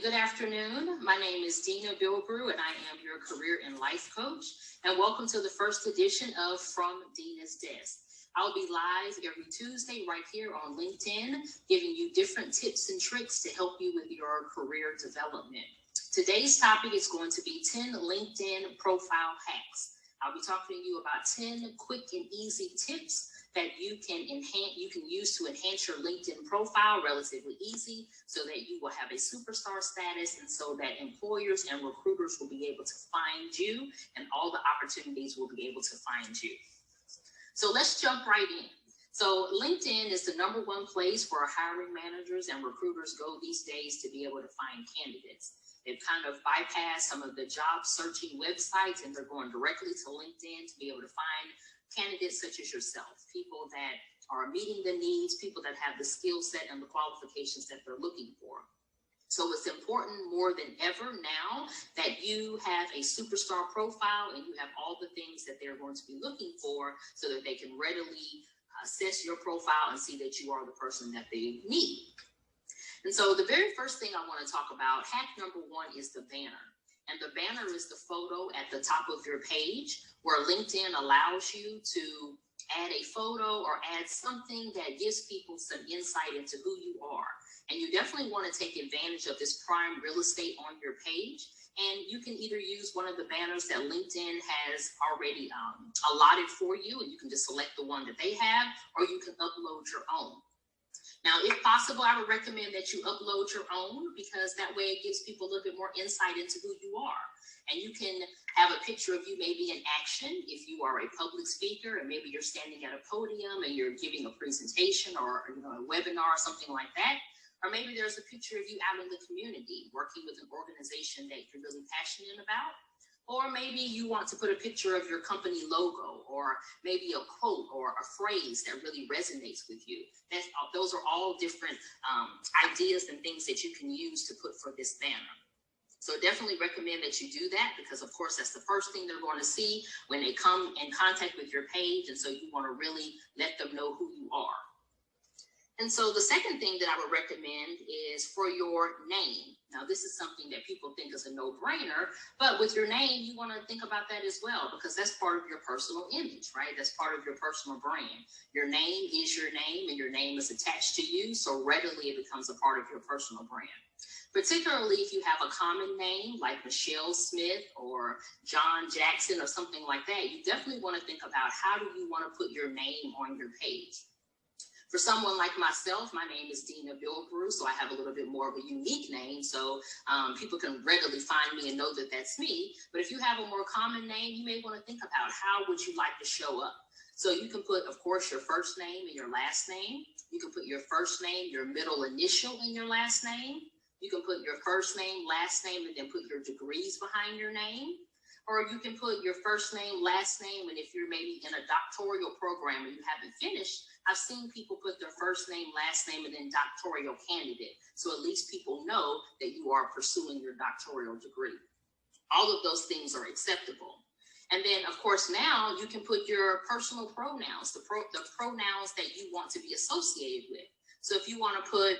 good afternoon. My name is Dina Bilbrew, and I am your career and life coach. And welcome to the first edition of From Dina's Desk. I'll be live every Tuesday right here on LinkedIn, giving you different tips and tricks to help you with your career development. Today's topic is going to be 10 LinkedIn profile hacks. I'll be talking to you about 10 quick and easy tips that you can use to enhance your LinkedIn profile relatively easy so that you will have a superstar status and so that employers and recruiters will be able to find you and all the opportunities will be able to find you. So let's jump right in. So LinkedIn is the #1 place where hiring managers and recruiters go these days to be able to find candidates. They've kind of bypassed some of the job searching websites and they're going directly to LinkedIn to be able to find candidates such as yourself, people that are meeting the needs, people that have the skill set and the qualifications that they're looking for. So it's important more than ever now that you have a superstar profile and you have all the things that they're going to be looking for so that they can readily assess your profile and see that you are the person that they need. And so the very first thing I want to talk about, hack #1, is the banner. And the banner is the photo at the top of your page where LinkedIn allows you to add a photo or add something that gives people some insight into who you are. And you definitely want to take advantage of this prime real estate on your page. And you can either use one of the banners that LinkedIn has already allotted for you, and you can just select the one that they have, or you can upload your own. Now, if possible, I would recommend that you upload your own because that way it gives people a little bit more insight into who you are. And you can have a picture of you maybe in action if you are a public speaker and maybe you're standing at a podium and you're giving a presentation or a webinar or something like that. Or maybe there's a picture of you out in the community working with an organization that you're really passionate about. Or maybe you want to put a picture of your company logo or maybe a quote or a phrase that really resonates with you. Those are all different ideas and things that you can use to put for this banner. So definitely recommend that you do that because, of course, that's the first thing they're going to see when they come in contact with your page. And so you want to really let them know who you are. And so the second thing that I would recommend is for your name. Now, this is something that people think is a no-brainer, but with your name, you want to think about that as well because that's part of your personal image, right? That's part of your personal brand. Your name is your name and your name is attached to you, so readily it becomes a part of your personal brand. Particularly if you have a common name like Michelle Smith or John Jackson or something like that, you definitely want to think about how do you want to put your name on your page. For someone like myself, my name is Dina Bilbrew, so I have a little bit more of a unique name, so people can readily find me and know that that's me. But if you have a more common name, you may want to think about how would you like to show up. So you can put, of course, your first name and your last name. You can put your first name, your middle initial in your last name. You can put your first name, last name, and then put your degrees behind your name. Or you can put your first name, last name, and if you're maybe in a doctoral program and you haven't finished, I've seen people put their first name, last name, and then doctoral candidate. So at least people know that you are pursuing your doctoral degree. All of those things are acceptable. And then, of course, now you can put your personal pronouns, the pronouns that you want to be associated with. So if you want to put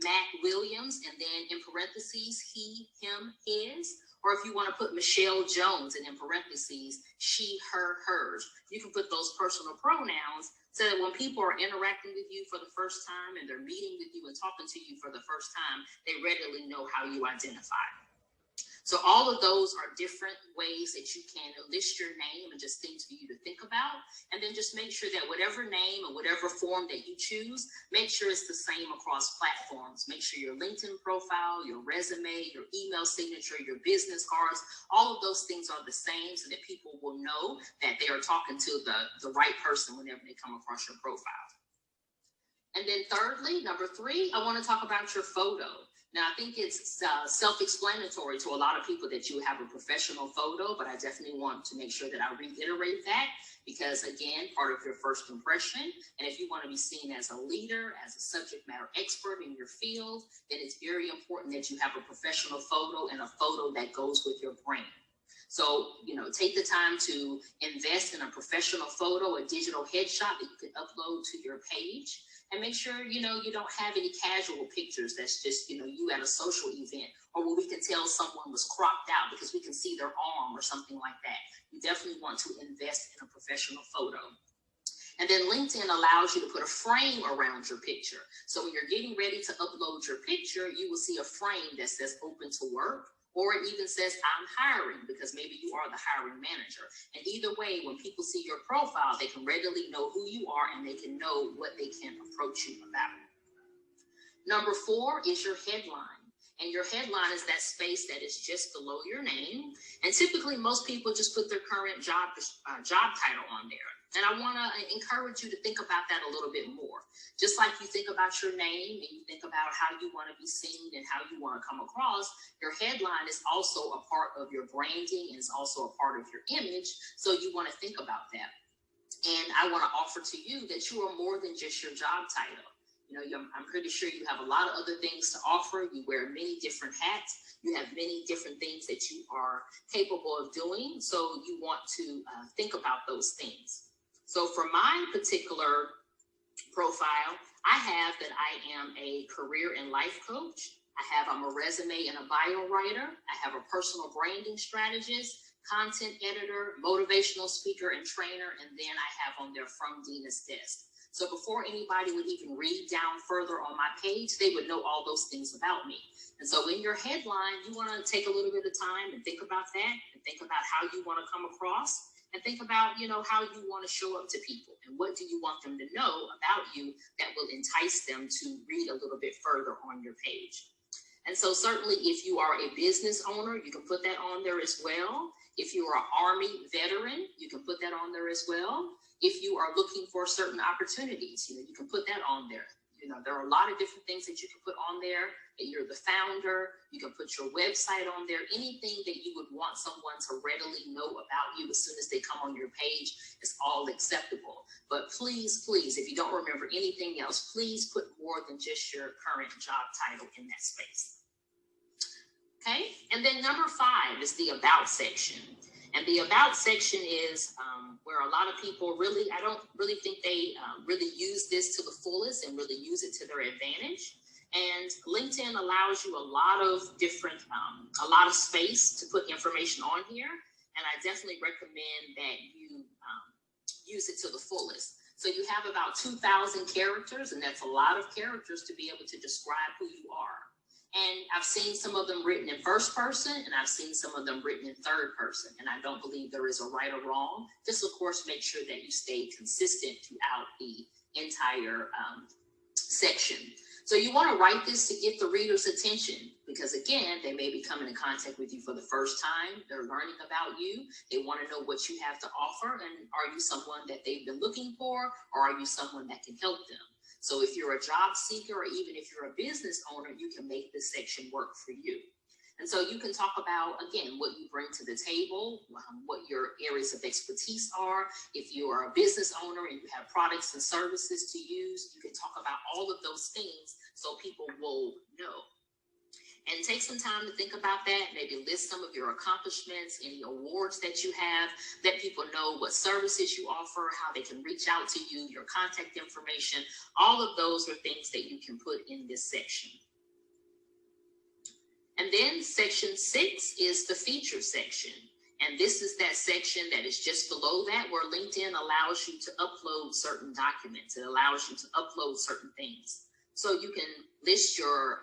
Matt Williams and then in parentheses, he, him, his, or if you want to put Michelle Jones and in parentheses, she, her, hers, you can put those personal pronouns so that when people are interacting with you for the first time and they're meeting with you and talking to you for the first time, they readily know how you identify. So all of those are different ways that you can list your name and just things for you to think about. And then just make sure that whatever name or whatever form that you choose, make sure it's the same across platforms. Make sure your LinkedIn profile, your resume, your email signature, your business cards, all of those things are the same so that people will know that they are talking to the right person whenever they come across your profile. And then thirdly, #3, I want to talk about your photo. Now, I think it's self-explanatory to a lot of people that you have a professional photo, but I definitely want to make sure that I reiterate that because, again, part of your first impression. And if you want to be seen as a leader, as a subject matter expert in your field, then it's very important that you have a professional photo and a photo that goes with your brand. So, take the time to invest in a professional photo, a digital headshot that you can upload to your page. And make sure, you don't have any casual pictures that's just, you at a social event. Or tell someone was cropped out because we can see their arm or something like that. You definitely want to invest in a professional photo. And then LinkedIn allows you to put a frame around your picture. So when you're getting ready to upload your picture, you will see a frame that says open to work, or it even says I'm hiring, because maybe you are the hiring manager. And either way, when people see your profile, they can readily know who you are and they can know what they can approach you about. Number 4 is your headline. And your headline is that space that is just below your name. And typically most people just put their current job title on there. And I want to encourage you to think about that a little bit more. Just like you think about your name and you think about how you want to be seen and how you want to come across, your headline is also a part of your branding and it's also a part of your image. So you want to think about that. And I want to offer to you that you are more than just your job title. You know, I'm pretty sure you have a lot of other things to offer. You wear many different hats. You have many different things that you are capable of doing. So you want to think about those things. So for my particular profile, I have that I am a career and life coach. I'm a resume and a bio writer. I have a personal branding strategist, content editor, motivational speaker and trainer. And then I have on there From Dina's Desk. So before anybody would even read down further on my page, they would know all those things about me. And so in your headline, you want to take a little bit of time and think about that and think about how you want to come across and think about, how you want to show up to people and what do you want them to know about you that will entice them to read a little bit further on your page. And so certainly if you are a business owner, you can put that on there as well. If you are an Army veteran, you can put that on there as well. If you are looking for certain opportunities, you can put that on there. There are a lot of different things that you can put on there. That you're the founder. You can put your website on there. Anything that you would want someone to readily know about you as soon as they come on your page is all acceptable. But please, if you don't remember anything else, please put more than just your current job title in that space. Okay, and then number 5 is the About section. And the About section is where a lot of people I don't really think they really use this to the fullest and really use it to their advantage. And LinkedIn allows you a lot of different, a lot of space to put information on here. And I definitely recommend that you use it to the fullest. So you have about 2,000 characters, and that's a lot of characters to be able to describe who you are. And I've seen some of them written in first person, and I've seen some of them written in third person. And I don't believe there is a right or wrong. Just, of course, make sure that you stay consistent throughout the entire section. So you want to write this to get the reader's attention because, again, they may be coming in contact with you for the first time. They're learning about you. They want to know what you have to offer. And are you someone that they've been looking for, or are you someone that can help them? So if you're a job seeker, or even if you're a business owner, you can make this section work for you. And so you can talk about, again, what you bring to the table, what your areas of expertise are. If you are a business owner and you have products and services to use, you can talk about all of those things so people will know. And take some time to think about that. Maybe list some of your accomplishments, any awards that you have, let people know what services you offer, how they can reach out to you, your contact information. All of those are things that you can put in this section. And then section 6 is the feature section. And this is that section that is just below that, where LinkedIn allows you to upload certain documents. It allows you to upload certain things. So you can list your,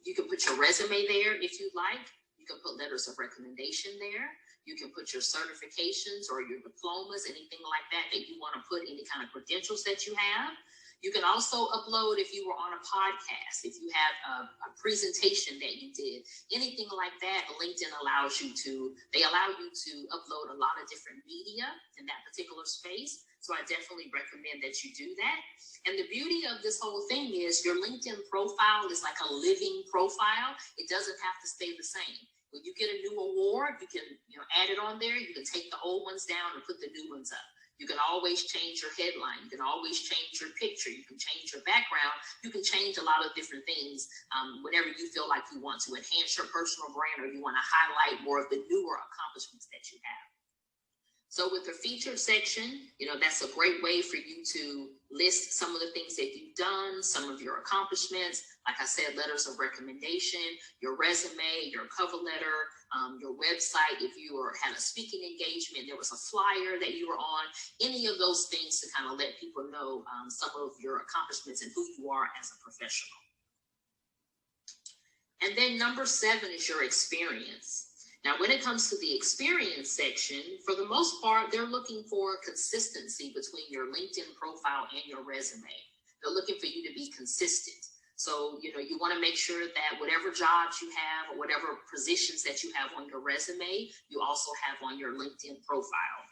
you can put your resume there if you'd like. You can put letters of recommendation there. You can put your certifications or your diplomas, anything like that you want to put, any kind of credentials that you have. You can also upload if you were on a podcast, if you have a presentation that you did, anything like that. LinkedIn allows you to, they allow you to upload a lot of different media in that particular space. So I definitely recommend that you do that. And the beauty of this whole thing is your LinkedIn profile is like a living profile. It doesn't have to stay the same. When you get a new award, you can add it on there. You can take the old ones down and put the new ones up. You can always change your headline. You can always change your picture. You can change your background. You can change a lot of different things whenever you feel like you want to enhance your personal brand or you want to highlight more of the newer accomplishments that you have. So with the featured section, that's a great way for you to list some of the things that you've done, some of your accomplishments. Like I said, letters of recommendation, your resume, your cover letter, your website. If you had a speaking engagement, there was a flyer that you were on, any of those things to kind of let people know some of your accomplishments and who you are as a professional. And then number 7 is your experience. Now, when it comes to the experience section, for the most part, they're looking for consistency between your LinkedIn profile and your resume. They're looking for you to be consistent. So, you want to make sure that whatever jobs you have or whatever positions that you have on your resume, you also have on your LinkedIn profile.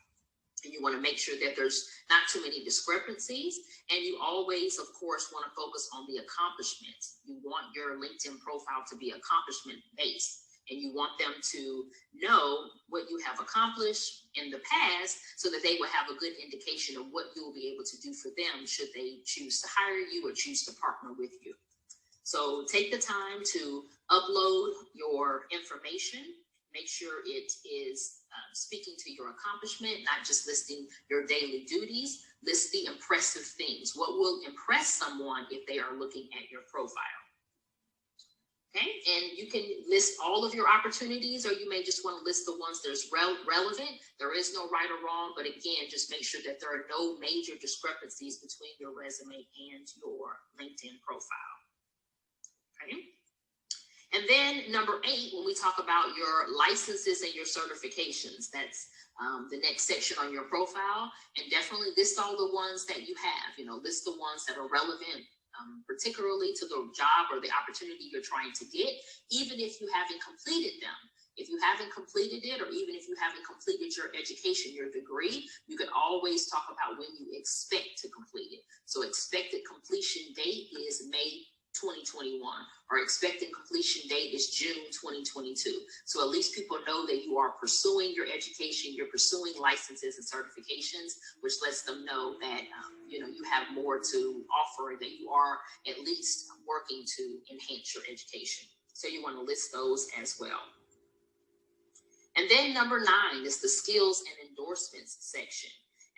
And you want to make sure that there's not too many discrepancies. And you always, of course, want to focus on the accomplishments. You want your LinkedIn profile to be accomplishment-based. And you want them to know what you have accomplished in the past so that they will have a good indication of what you will be able to do for them should they choose to hire you or choose to partner with you. So take the time to upload your information. Make sure it is speaking to your accomplishment, not just listing your daily duties. List the impressive things. What will impress someone if they are looking at your profile? Okay, and you can list all of your opportunities, or you may just want to list the ones that's relevant. There is no right or wrong, but again, just make sure that there are no major discrepancies between your resume and your LinkedIn profile. Okay. And then number 8, when we talk about your licenses and your certifications, that's the next section on your profile, and definitely list all the ones that you have, list the ones that are relevant, particularly to the job or the opportunity you're trying to get, even if you haven't completed them. If you haven't completed it, or even if you haven't completed your education, your degree, you can always talk about when you expect to complete it. So expected completion date is May 2021, or expected completion date is June 2022. So at least people know that you are pursuing your education, you're pursuing licenses and certifications, which lets them know that you have more to offer, that you are at least working to enhance your education. So you want to list those as well. And then number 9 is the skills and endorsements section.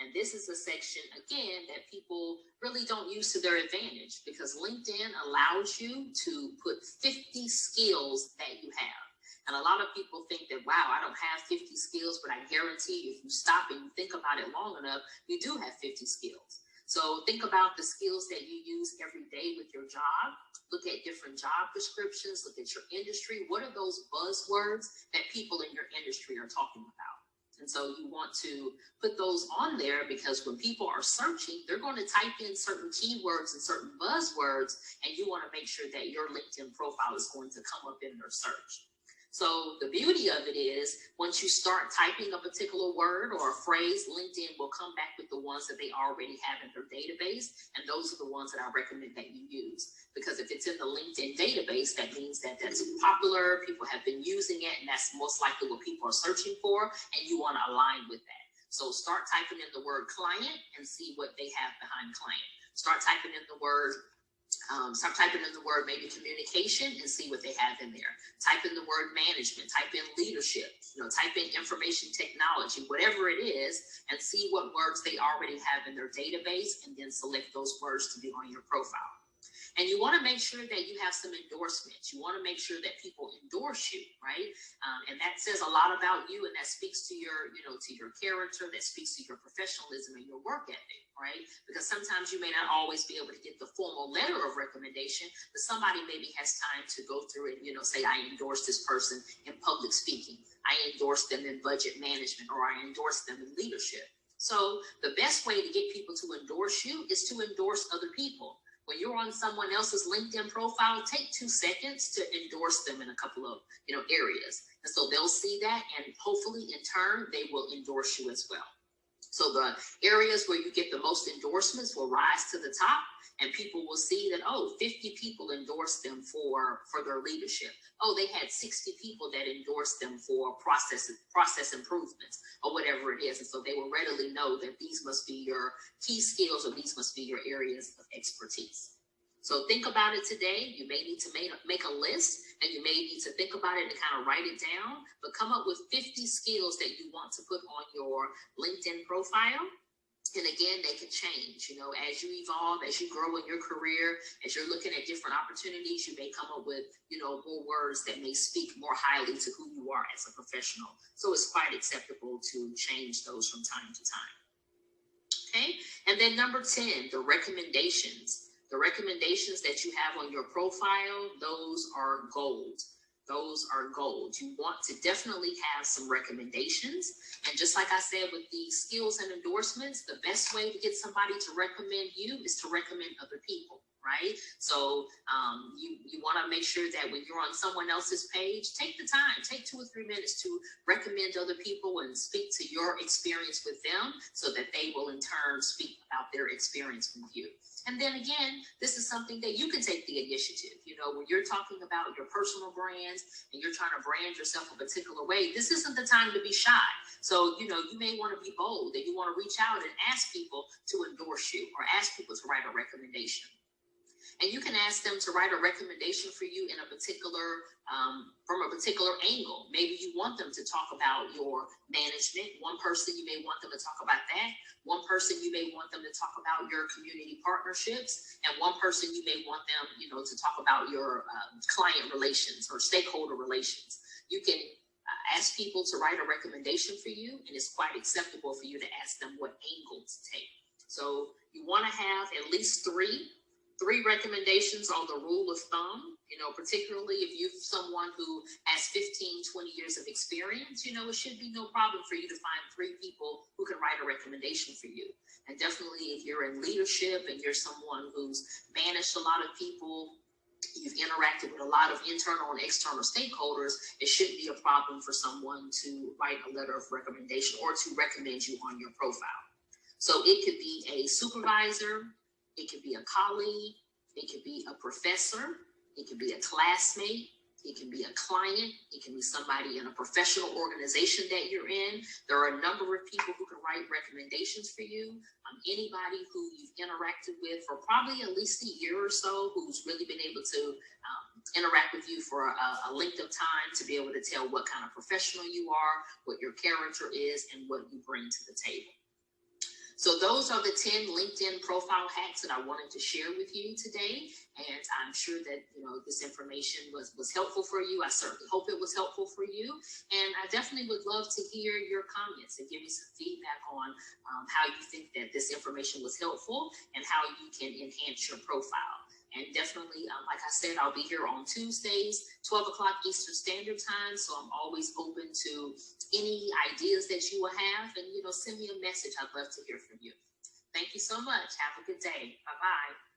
And this is a section, again, that people really don't use to their advantage, because LinkedIn allows you to put 50 skills that you have. And a lot of people think that, wow, I don't have 50 skills, but I guarantee you, if you stop and you think about it long enough, you do have 50 skills. So think about the skills that you use every day with your job. Look at different job descriptions, look at your industry. What are those buzzwords that people in your industry are talking about? And so you want to put those on there, because when people are searching, they're going to type in certain keywords and certain buzzwords, and you want to make sure that your LinkedIn profile is going to come up in their search. So the beauty of it is, once you start typing a particular word or a phrase, LinkedIn will come back with the ones that they already have in their database. And those are the ones that I recommend that you use. Because if it's in the LinkedIn database, that means that that's popular, people have been using it, and that's most likely what people are searching for, and you want to align with that. So start typing in the word client and see what they have behind client. Start typing in the word maybe communication, and see what they have in there. Type in the word management, type in leadership, type in information technology, whatever it is, and see what words they already have in their database, and then select those words to be on your profile. And you want to make sure that you have some endorsements. You want to make sure that people endorse you, right? And that says a lot about you, and that speaks to your, to your character, that speaks to your professionalism and your work ethic, right? Because sometimes you may not always be able to get the formal letter of recommendation, but somebody maybe has time to go through it, say, I endorse this person in public speaking. I endorse them in budget management, or I endorse them in leadership. So the best way to get people to endorse you is to endorse other people. When you're on someone else's LinkedIn profile, take 2 seconds to endorse them in a couple of areas. And so they'll see that, and hopefully in turn, they will endorse you as well. So the areas where you get the most endorsements will rise to the top, and people will see that, 50 people endorsed them for their leadership. They had 60 people that endorsed them for process improvements, or whatever it is. And so they will readily know that these must be your key skills, or these must be your areas of expertise. So think about it today. You may need to make a list, and you may need to think about it and kind of write it down, but come up with 50 skills that you want to put on your LinkedIn profile. And again, they can change, as you evolve, as you grow in your career, as you're looking at different opportunities, you may come up with, more words that may speak more highly to who you are as a professional. So it's quite acceptable to change those from time to time. Okay. And then number 10, the recommendations. The recommendations that you have on your profile, those are gold. Those are gold. You want to definitely have some recommendations. And just like I said with the skills and endorsements, the best way to get somebody to recommend you is to recommend other people, right? So you want to make sure that when you're on someone else's page, take the time, take 2 or 3 minutes to recommend other people and speak to your experience with them so that they will in turn speak about their experience with you. And then again, this is something that you can take the initiative. When you're talking about your personal brands and you're trying to brand yourself a particular way, this isn't the time to be shy. So, you may want to be bold and you want to reach out and ask people to endorse you or ask people to write a recommendation. And you can ask them to write a recommendation for you in a particular, from a particular angle. Maybe you want them to talk about your management. One person, you may want them to talk about that. One person, you may want them to talk about your community partnerships. And one person, you may want them, to talk about your client relations or stakeholder relations. You can ask people to write a recommendation for you, and it's quite acceptable for you to ask them what angle to take. So you want to have at least three recommendations on the rule of thumb, particularly if you're someone who has 15, 20 years of experience, it should be no problem for you to find 3 people who can write a recommendation for you. And definitely if you're in leadership and you're someone who's managed a lot of people, you've interacted with a lot of internal and external stakeholders, it shouldn't be a problem for someone to write a letter of recommendation or to recommend you on your profile. So it could be a supervisor, it could be a colleague, it could be a professor, it could be a classmate, it can be a client, it can be somebody in a professional organization that you're in. There are a number of people who can write recommendations for you. Anybody who you've interacted with for probably at least a year or so, who's really been able to interact with you for a length of time to be able to tell what kind of professional you are, what your character is, and what you bring to the table. So those are the 10 LinkedIn profile hacks that I wanted to share with you today. And I'm sure that, this information was helpful for you. I certainly hope it was helpful for you. And I definitely would love to hear your comments and give me some feedback on how you think that this information was helpful and how you can enhance your profile. And definitely, like I said, I'll be here on Tuesdays, 12 o'clock Eastern Standard Time. So I'm always open to any ideas that you will have. And, send me a message. I'd love to hear from you. Thank you so much. Have a good day. Bye-bye.